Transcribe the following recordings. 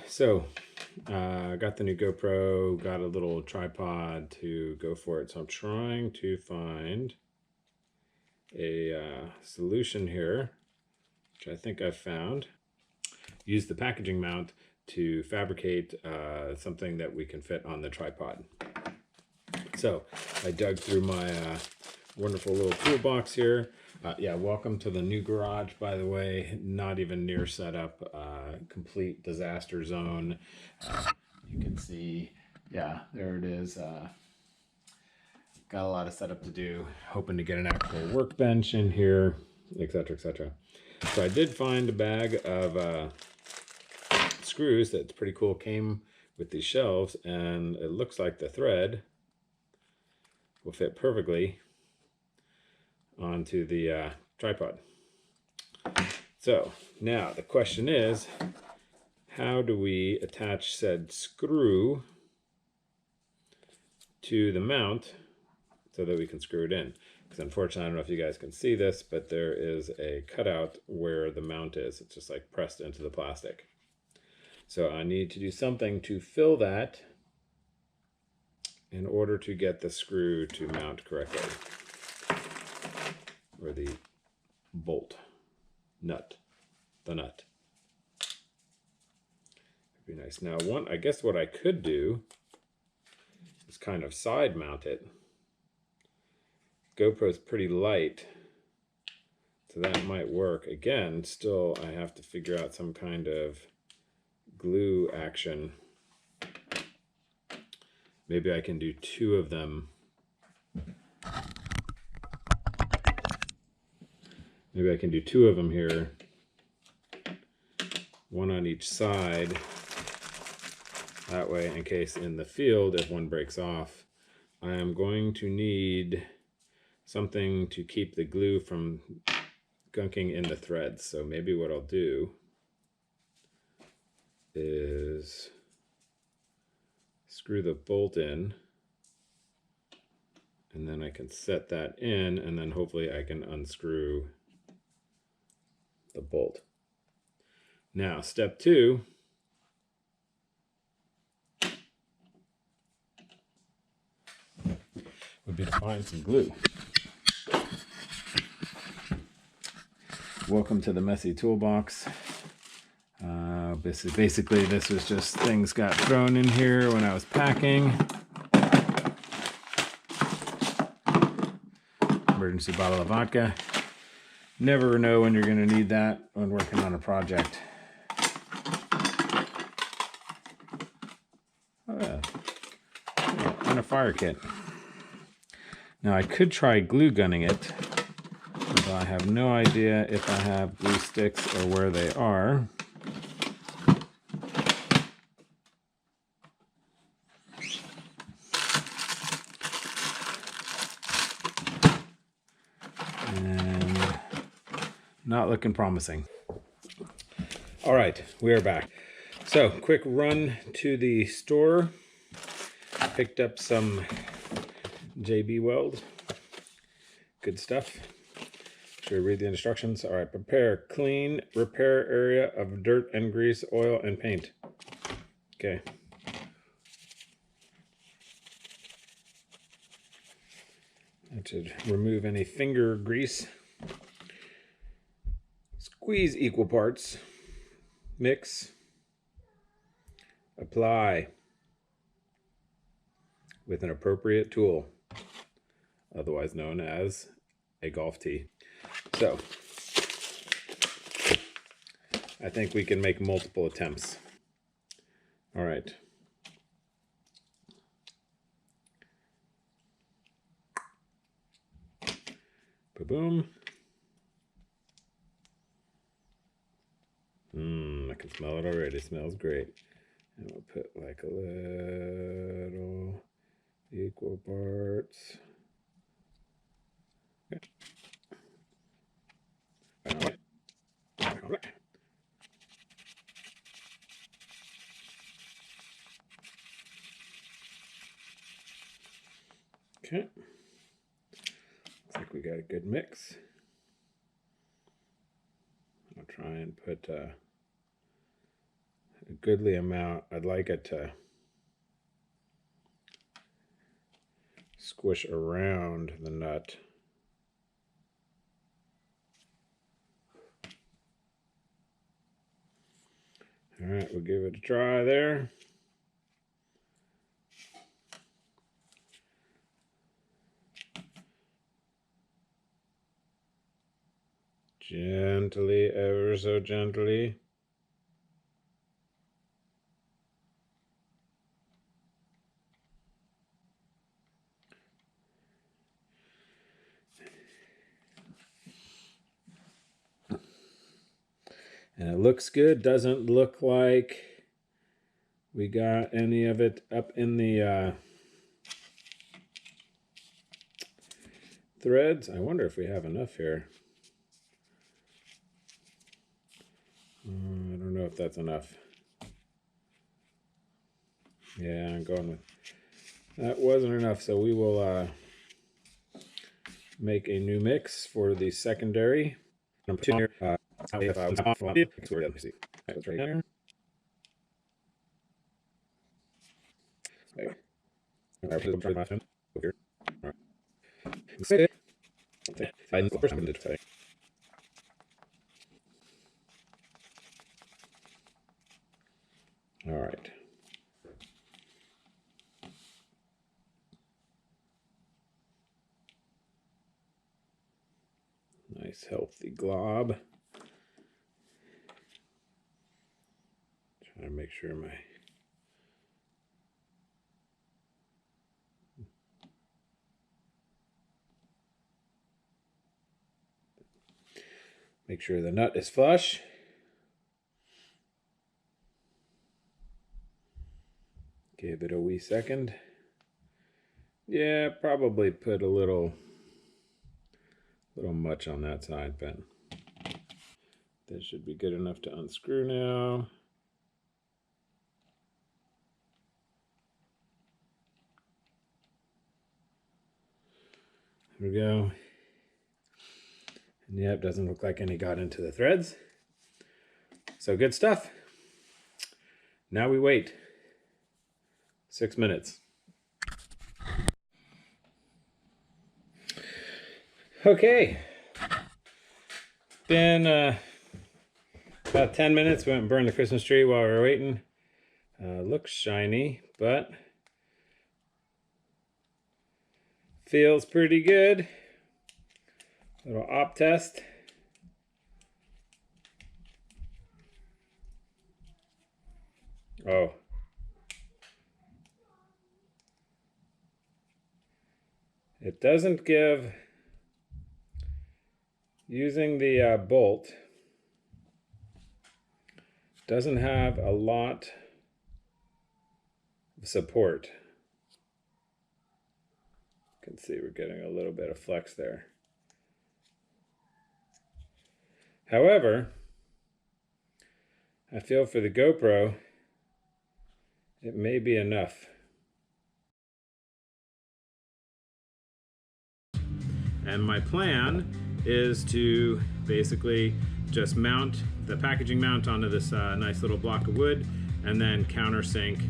So got the new GoPro, got a little tripod to go for it. So I'm trying to find a solution here, which I think I've found. Use the packaging mount to fabricate something that we can fit on the tripod. So I dug through my wonderful little toolbox here. Yeah, welcome to the new garage, by the way. Not even near setup, complete disaster zone. You can see, yeah, there it is. Got a lot of setup to do. Hoping to get an actual workbench in here, etc., etc. So I did find a bag of screws that's pretty cool. Came with these shelves, and it looks like the thread will fit perfectly onto the tripod. So now the question is, how do we attach said screw to the mount so that we can screw it in? Because unfortunately, I don't know if you guys can see this, but there is a cutout where the mount is. It's just like pressed into the plastic. So I need to do something to fill that in order to get the screw to mount correctly. Or the bolt, nut, the nut. It'd be nice. Now, I guess what I could do is kind of side mount it. GoPro's pretty light, so that might work. Again, still I have to figure out some kind of glue action. Maybe I can do two of them. Maybe I can do two of them here, one on each side. That way, in case in the field, if one breaks off, I am going to need something to keep the glue from gunking in the threads. So maybe what I'll do is screw the bolt in, and then I can set that in, and then hopefully I can unscrew the bolt. Now, step two would be to find some glue. Welcome to the messy toolbox. Basically, this was just things got thrown in here when I was packing. Emergency bottle of vodka. Never know when you're going to need that when working on a project. Oh, yeah. And a fire kit. Now I could try glue gunning it, but I have no idea if I have glue sticks or where they are. And not looking promising. All right, we are back. So, quick run to the store. Picked up some JB Weld. Good stuff. Should we read the instructions? All right, prepare clean repair area of dirt and grease, oil, and paint. Okay. That should remove any finger grease. Squeeze equal parts. Mix. Apply with an appropriate tool, otherwise known as a golf tee. So, I think we can make multiple attempts. All right. Boom. I can smell it already. It smells great. And we'll put like a little equal parts. Okay. Looks like we got a good mix. I'll try and put a goodly amount. I'd like it to squish around the nut. All right, we'll give it a try there. Gently, ever so gently. And it looks good. Doesn't look like we got any of it up in the threads. I wonder if we have enough here. I don't know if that's enough. Yeah, I'm going with that. Wasn't enough, so we will make a new mix for the secondary. Number 2 here. Let me see. That's right there. Okay. All right, we'll try last time. Here. All right. I know the first time I did today. All right. Nice healthy glob. Trying to make sure make sure the nut is flush. Give it a wee second. Yeah, probably put a little much on that side, but that should be good enough to unscrew now. There we go. And yeah, it doesn't look like any got into the threads. So good stuff. Now we wait 6 minutes. Okay. Been about 10 minutes. We went and burned the Christmas tree while we were waiting. Looks shiny, but feels pretty good. Little op test. Oh. It doesn't give, using the bolt, doesn't have a lot of support. You can see we're getting a little bit of flex there. However, I feel for the GoPro, it may be enough. And my plan is to basically just mount the packaging mount onto this nice little block of wood and then countersink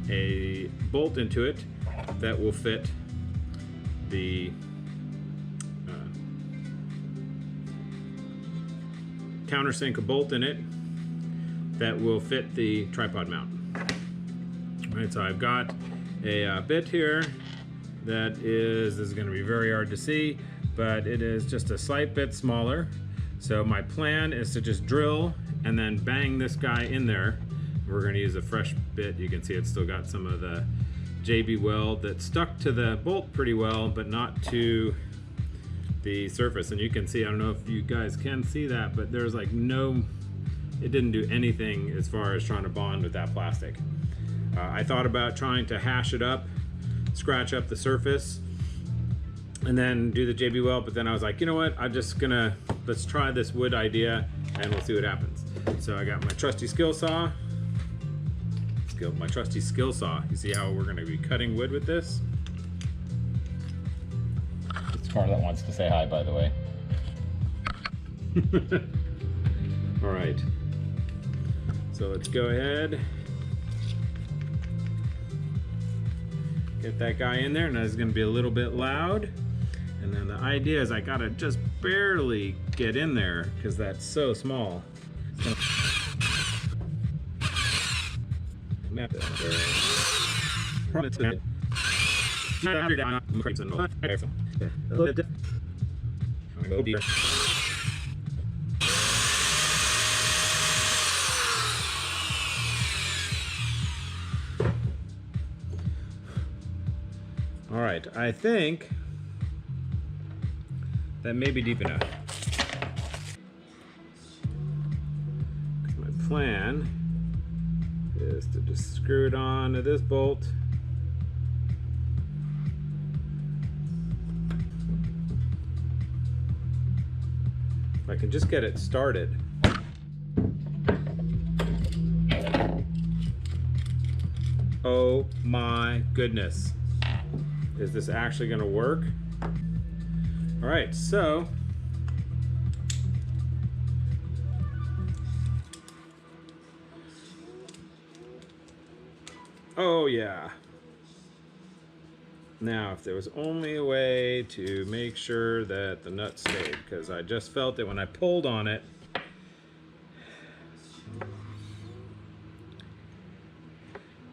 a bolt into it that will fit the countersink a bolt in it that will fit the tripod mount. All right, so I've got a bit here that this is going to be very hard to see, but it is just a slight bit smaller. So my plan is to just drill and then bang this guy in there. We're going to use a fresh bit. You can see it's still got some of the JB weld that stuck to the bolt pretty well, but not to the surface. And you can see, I don't know if you guys can see that, but there's like it didn't do anything as far as trying to bond with that plastic. I thought about trying to hash it up, scratch up the surface, and then do the JB weld, but then I was like, you know what, let's try this wood idea and we'll see what happens. So I got my trusty skill saw. You see how we're going to be cutting wood with this? Scarlett wants to say hi, by the way. All right. So let's go ahead, get that guy in there. Now it's gonna be a little bit loud. And then the idea is I gotta just barely get in there because that's so small. All right, I think that may be deep enough. My plan is to just screw it on to this bolt. If I can just get it started. Oh my goodness. Is this actually gonna work? All right, so oh yeah. Now, if there was only a way to make sure that the nut stayed, because I just felt it when I pulled on it.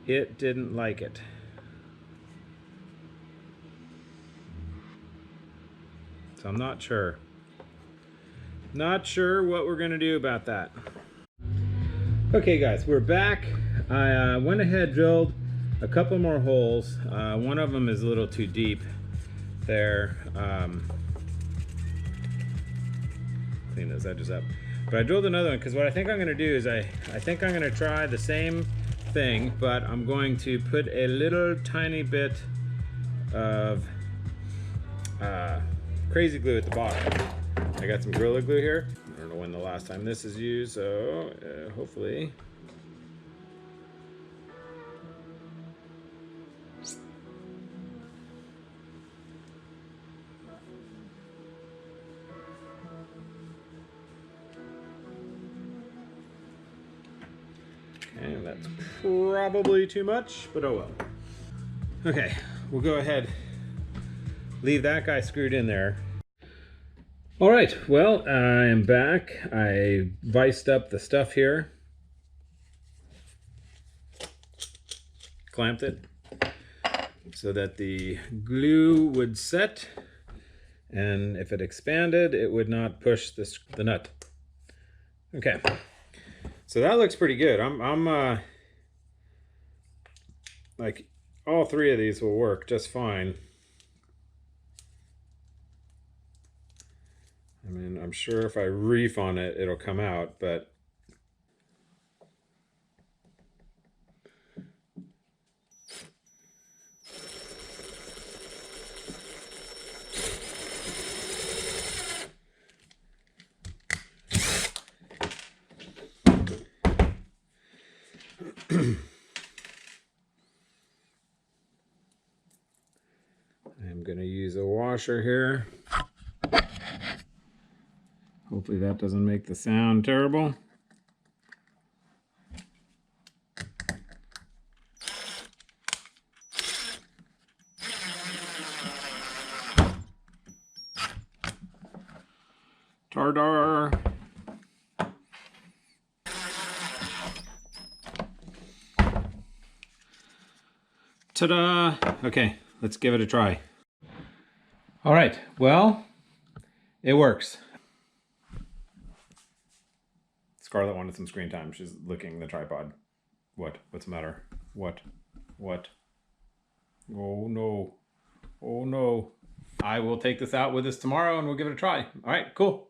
It didn't like it. So I'm not sure. Not sure what we're gonna do about that. Okay guys, we're back. I went ahead, drilled a couple more holes. One of them is a little too deep there. Clean those edges up. But I drilled another one because what I think I'm gonna do is I think I'm gonna try the same thing, but I'm going to put a little tiny bit of crazy glue at the bottom. I got some Gorilla Glue here. I don't know when the last time this is used, so hopefully. Okay, that's probably too much, but oh well. Okay, we'll go ahead, leave that guy screwed in there. All right, well, I am back. I viced up the stuff here, clamped it so that the glue would set, and if it expanded, it would not push the nut. Okay, so that looks pretty good. I'm like, all three of these will work just fine. I mean, I'm sure if I reef on it, it'll come out, but I'm gonna use a washer here. Hopefully that doesn't make the sound terrible. Tardar. Ta-da! Okay, let's give it a try. All right, well, it works. Scarlett wanted some screen time. She's licking the tripod. What? What's the matter? What? What? Oh no. Oh no. I will take this out with us tomorrow and we'll give it a try. All right, cool.